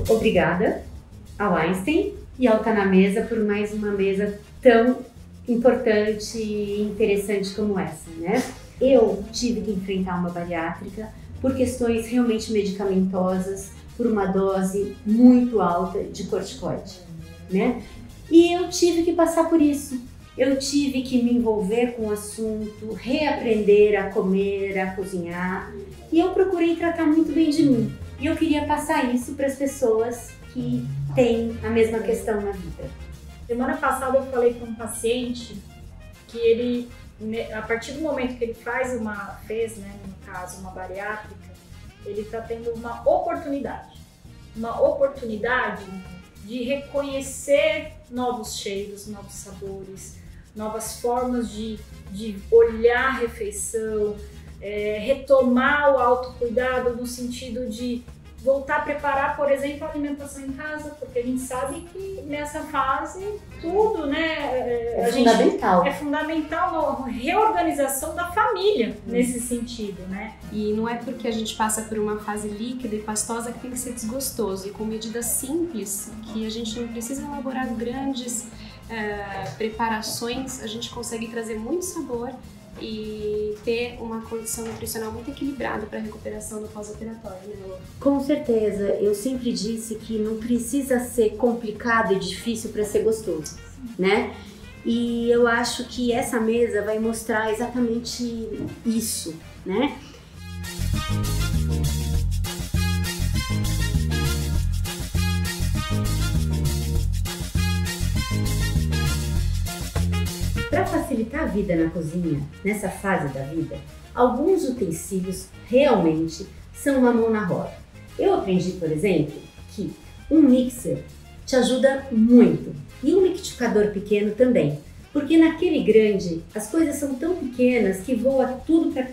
Obrigada ao Einstein e ao Tá na Mesa por mais uma mesa tão importante e interessante como essa, né? Eu tive que enfrentar uma bariátrica por questões realmente medicamentosas, por uma dose muito alta de corticoide, né? E eu tive que passar por isso. Eu tive que me envolver com o assunto, reaprender a comer, a cozinhar, e eu procurei tratar muito bem de mim. E eu queria passar isso para as pessoas que têm a mesma questão na vida. Semana passada eu falei com um paciente que ele, a partir do momento que ele fez, né, no caso, uma bariátrica, ele está tendo uma oportunidade de reconhecer novos cheiros, novos sabores, novas formas de olhar a refeição, retomar o autocuidado no sentido de voltar a preparar, por exemplo, a alimentação em casa, porque a gente sabe que nessa fase tudo, né, fundamental. É fundamental a reorganização da família nesse sentido, né? E não é porque a gente passa por uma fase líquida e pastosa que tem que ser desgostoso, e com medidas simples, que a gente não precisa elaborar grandes preparações, a gente consegue trazer muito sabor e ter uma condição nutricional muito equilibrada para a recuperação do pós-operatório, né, Lu? Com certeza, eu sempre disse que não precisa ser complicado e difícil para ser gostoso, né? E eu acho que essa mesa vai mostrar exatamente isso, né? Para facilitar a vida na cozinha, nessa fase da vida, alguns utensílios realmente são uma mão na roda. Eu aprendi, por exemplo, que um mixer te ajuda muito e um liquidificador pequeno também, porque naquele grande as coisas são tão pequenas que voa tudo para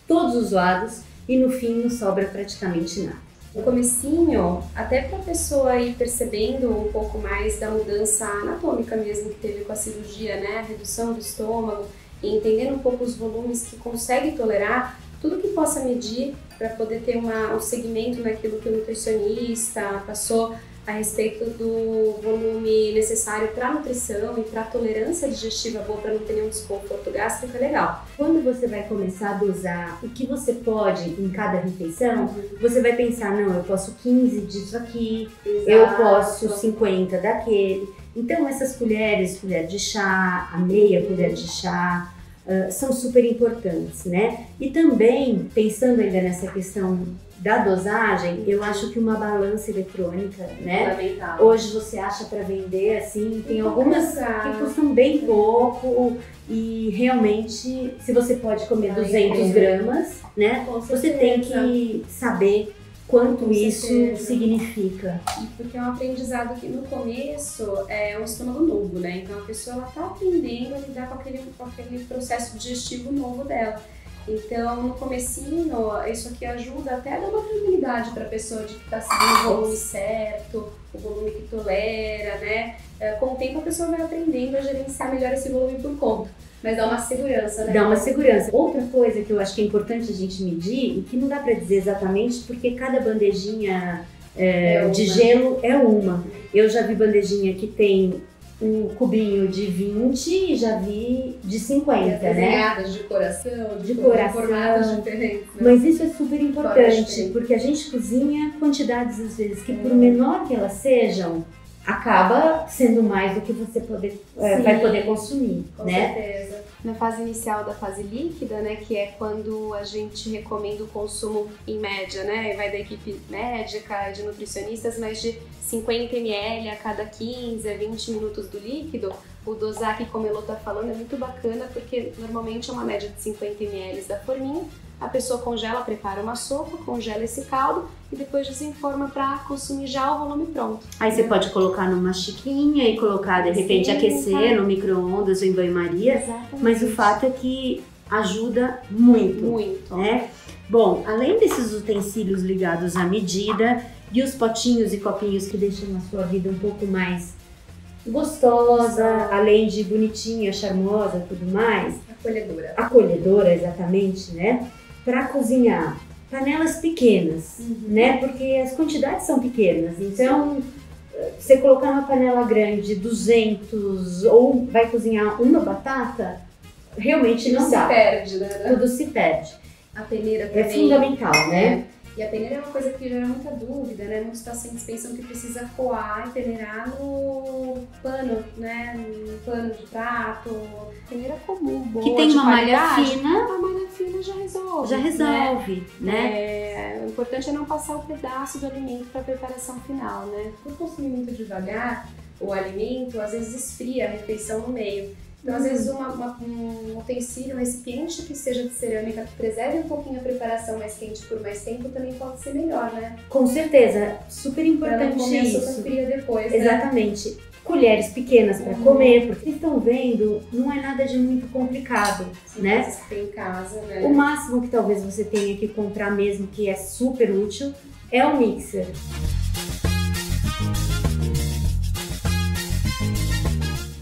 todos os lados e no fim não sobra praticamente nada. No comecinho, até para a pessoa ir percebendo um pouco mais da mudança anatômica mesmo que teve com a cirurgia, né, a redução do estômago, e entendendo um pouco os volumes que consegue tolerar, tudo que possa medir para poder ter um segmento naquilo que o nutricionista passou a respeito do volume necessário para nutrição e para tolerância digestiva boa, para não ter nenhum desconforto gástrico, é legal. Quando você vai começar a dosar o que você pode em cada refeição, você vai pensar, não, eu posso 15 disso aqui, Exato. Eu posso 50 daquele. Então essas colheres, colher de chá, a meia colher de chá, são super importantes, né? E também, pensando ainda nessa questão da dosagem, eu acho que uma balança eletrônica, né? Fundamental. Hoje você acha para vender, assim, tem algumas que custam bem pouco e realmente, se você pode comer 200 gramas, né? Você tem que saber quanto isso significa. E porque é um aprendizado que no começo é um estômago novo, né? Então a pessoa ela tá aprendendo a lidar com aquele processo digestivo novo dela. Então, no comecinho, isso aqui ajuda até a dar uma tranquilidade para a pessoa de que está seguindo o volume certo, o volume que tolera, né? Com o tempo a pessoa vai aprendendo a gerenciar melhor esse volume por conta. Mas dá uma segurança, né? Dá uma segurança. Outra coisa que eu acho que é importante a gente medir, e que não dá para dizer exatamente, porque cada bandejinha de gelo é uma. Eu já vi bandejinha que tem um cubinho de 20 e já vi de 50, né? Desenhadas de coração, de formatos diferentes. Né? Mas isso é super importante, porque a gente cozinha quantidades, às vezes, que por menor que elas sejam, acaba sendo mais do que você vai poder consumir, Com né? certeza. Na fase inicial da fase líquida, né, que é quando a gente recomenda o consumo em média, né, vai da equipe médica, de nutricionistas, mas de 50 ml a cada 15 a 20 minutos do líquido, o dosar, que como a Elô tá falando, é muito bacana, porque normalmente é uma média de 50 ml da forminha, a pessoa congela, prepara uma sopa, congela esse caldo e depois desenforma para consumir já o volume pronto. Aí você pode colocar numa xicrinha e colocar, de repente, aquecer no micro-ondas ou em banho-maria. Exatamente. Mas o fato é que ajuda muito. Muito. Né? Bom, além desses utensílios ligados à medida e os potinhos e copinhos que deixam a sua vida um pouco mais gostosa, além de bonitinha, charmosa e tudo mais. Acolhedora. Acolhedora, exatamente, né? para cozinhar, panelas pequenas, né? Porque as quantidades são pequenas. Então, você colocar numa panela grande 200 ou vai cozinhar uma batata, realmente não dá. Se perde, né? Tudo se perde. A peneira também. É fundamental, né? E a peneira é uma coisa que gera muita dúvida, né? Muitos pacientes pensam que precisa coar e peneirar no pano, né? No pano de prato. Peneira comum, boa, que tem de uma malha qualidade. fina. A malha fina já resolve. Já resolve, né? O importante é não passar o pedaço do alimento para a preparação final, né? Por consumir muito devagar o alimento, às vezes esfria a refeição no meio. Então, às vezes, um utensílio, um recipiente que seja de cerâmica, que preserve um pouquinho a preparação mais quente por mais tempo, também pode ser melhor, né? Com certeza, super importante pra não comer isso. a sopa fria depois, né? Exatamente. Colheres pequenas para comer, porque vocês estão vendo, não é nada de muito complicado, né? Coisas que tem em casa, né? O máximo que talvez você tenha que comprar mesmo, que é super útil, é o mixer.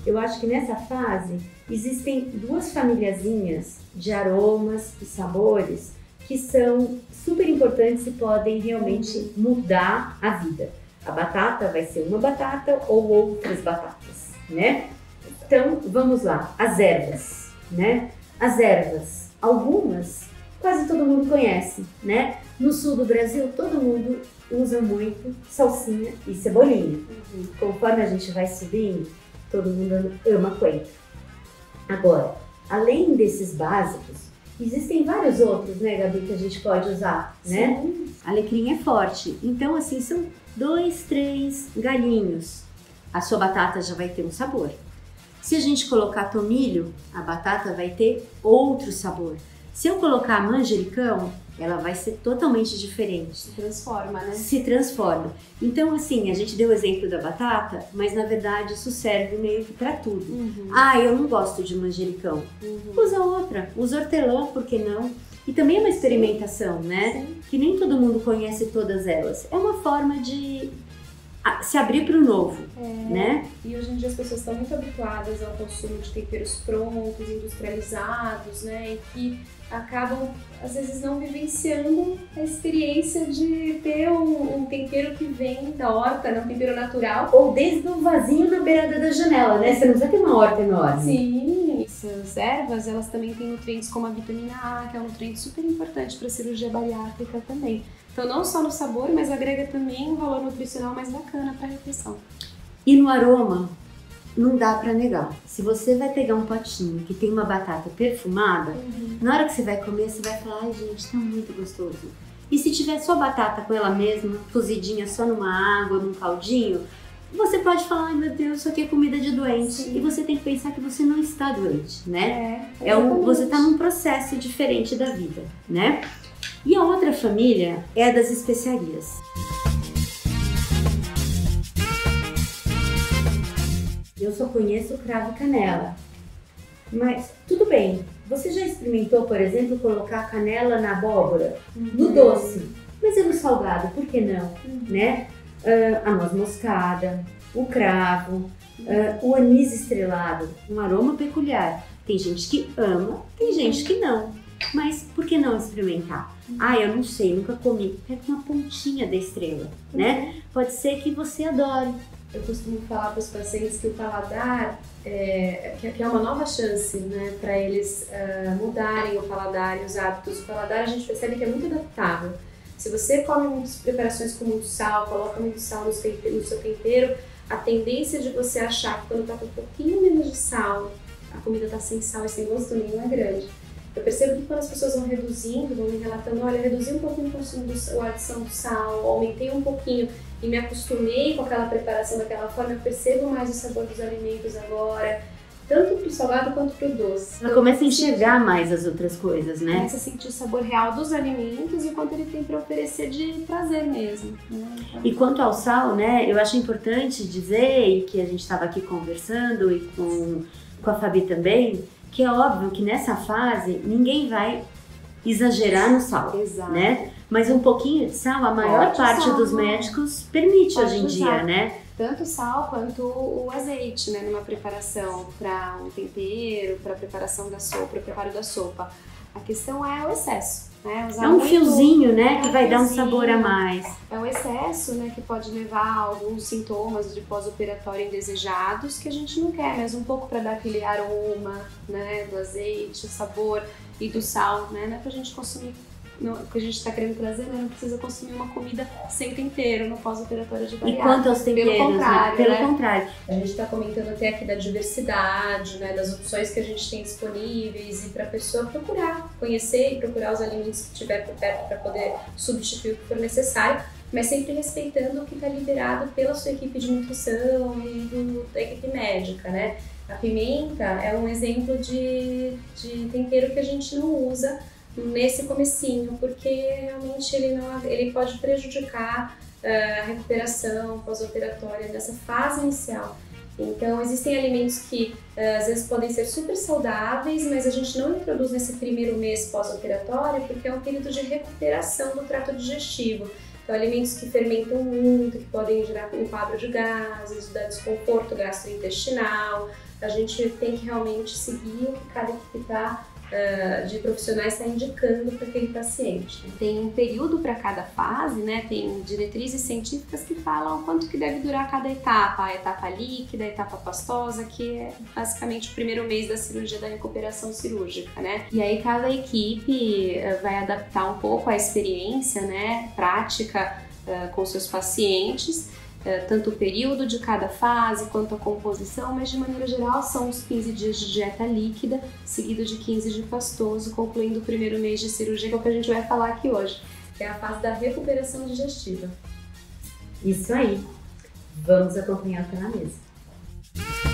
Eu acho que nessa fase existem duas famíliazinhas de aromas e sabores que são super importantes e podem realmente mudar a vida. A batata vai ser uma batata ou outras batatas, né? Então, vamos lá. As ervas, né? As ervas, algumas quase todo mundo conhece, né? No sul do Brasil, todo mundo usa muito salsinha e cebolinha. Conforme a gente vai subindo, todo mundo ama coentro. Agora, além desses básicos, existem vários outros, né, Gabi, que a gente pode usar, né? Sim. Alecrim é forte. Então, assim, são 2, 3 galinhos. A sua batata já vai ter um sabor. Se a gente colocar tomilho, a batata vai ter outro sabor. Se eu colocar manjericão, ela vai ser totalmente diferente. Se transforma, né? Se transforma. Então, assim, a gente deu o exemplo da batata, mas na verdade isso serve meio que pra tudo. Ah, eu não gosto de manjericão. Usa outra. Usa hortelã, por que não? E também é uma experimentação, né? Sim. Que nem todo mundo conhece todas elas. É uma forma de se abrir para o novo, né? E hoje em dia as pessoas estão muito habituadas ao consumo de temperos prontos, industrializados, né? E que acabam, às vezes, não vivenciando a experiência de ter um tempero que vem da horta, né? Um tempero natural. Ou desde o vasinho na beirada da janela, né? Você não precisa ter uma horta enorme. Sim, essas ervas, elas também têm nutrientes como a vitamina A, que é um nutriente super importante para a cirurgia bariátrica também. Então, não só no sabor, mas agrega também um valor nutricional mais bacana para a refeição. E no aroma, não dá pra negar. Se você vai pegar um potinho que tem uma batata perfumada, na hora que você vai comer, você vai falar, ai gente, tá muito gostoso. E se tiver só batata com ela mesma, cozidinha só numa água, num caldinho, você pode falar, ai meu Deus, isso aqui é comida de doente. Sim. E você tem que pensar que você não está doente, né? Exatamente. Você tá num processo diferente da vida, né? E a outra família é a das especiarias. Eu só conheço cravo e canela, mas tudo bem. Você já experimentou, por exemplo, colocar canela na abóbora, no doce, mas é no salgado, por que não? Né? A noz moscada, o cravo, o anis estrelado, um aroma peculiar. Tem gente que ama, tem gente que não. Mas por que não experimentar? Ah, eu não sei, nunca comi. Pega uma pontinha da estrela, né? Pode ser que você adore. Eu costumo falar para os pacientes que o paladar que é uma nova chance, né, para eles mudarem o paladar e os hábitos. O paladar a gente percebe que é muito adaptável. Se você come muitas preparações com muito sal, coloca muito sal no seu tempero, a tendência de você achar que quando está com um pouquinho menos de sal, a comida está sem sal e sem gosto nenhum é grande. Eu percebo que quando as pessoas vão reduzindo, vão me relatando, olha, reduzi um pouquinho o consumo a adição do sal, aumentei um pouquinho e me acostumei com aquela preparação daquela forma, eu percebo mais o sabor dos alimentos agora, tanto pro salgado quanto pro doce. Ela começa a enxergar mais as outras coisas, né? Começa a sentir o sabor real dos alimentos e o quanto ele tem para oferecer de prazer mesmo. Né? Então... E quanto ao sal, né, eu acho importante dizer, e que a gente estava aqui conversando e com a Fabi também, que é óbvio que nessa fase ninguém vai exagerar no sal, Exato. Né? Mas um pouquinho de sal, a maior parte dos médicos permite hoje em dia, né? Tanto sal quanto o azeite, né, numa preparação para um tempero, para a preparação da sopa, para o preparo da sopa. A questão é o excesso. né? Usar É um muito, fiozinho, né, que um vai dar um fiozinho. sabor a mais. É o excesso, né, que pode levar a alguns sintomas de pós-operatório indesejados que a gente não quer, mas um pouco para dar aquele aroma, né, do azeite, o sabor e do sal, né, não é pra gente consumir. Não, o que a gente está querendo trazer, né? Não precisa consumir uma comida sem tempero no pós-operatório de bariátrica. E quanto aos temperos, pelo contrário, Pelo né? contrário. A gente está comentando até aqui da diversidade, né? Das opções que a gente tem disponíveis e para a pessoa procurar, conhecer e procurar os alimentos que tiver por perto para poder substituir o que for necessário, mas sempre respeitando o que está liberado pela sua equipe de nutrição e da equipe médica, né? A pimenta é um exemplo de tempero que a gente não usa nesse comecinho, porque realmente ele pode prejudicar a recuperação pós-operatória nessa fase inicial. Então, existem alimentos que às vezes podem ser super saudáveis, mas a gente não introduz nesse primeiro mês pós-operatório porque é um período de recuperação do trato digestivo. Então, alimentos que fermentam muito, que podem gerar um quadro de gases, dar desconforto gastrointestinal. A gente tem que realmente seguir o que cada equipe de profissionais está indicando para aquele paciente. Tem um período para cada fase, né? Tem diretrizes científicas que falam quanto que deve durar cada etapa, a etapa líquida, a etapa pastosa, que é basicamente o primeiro mês da cirurgia, da recuperação cirúrgica, né? E aí cada equipe vai adaptar um pouco a experiência, né, prática com seus pacientes, tanto o período de cada fase quanto a composição, mas de maneira geral são os 15 dias de dieta líquida, seguido de 15 de pastoso, concluindo o primeiro mês de cirurgia, que é o que a gente vai falar aqui hoje, que é a fase da recuperação digestiva. Isso aí. Vamos acompanhar o que tá na mesa.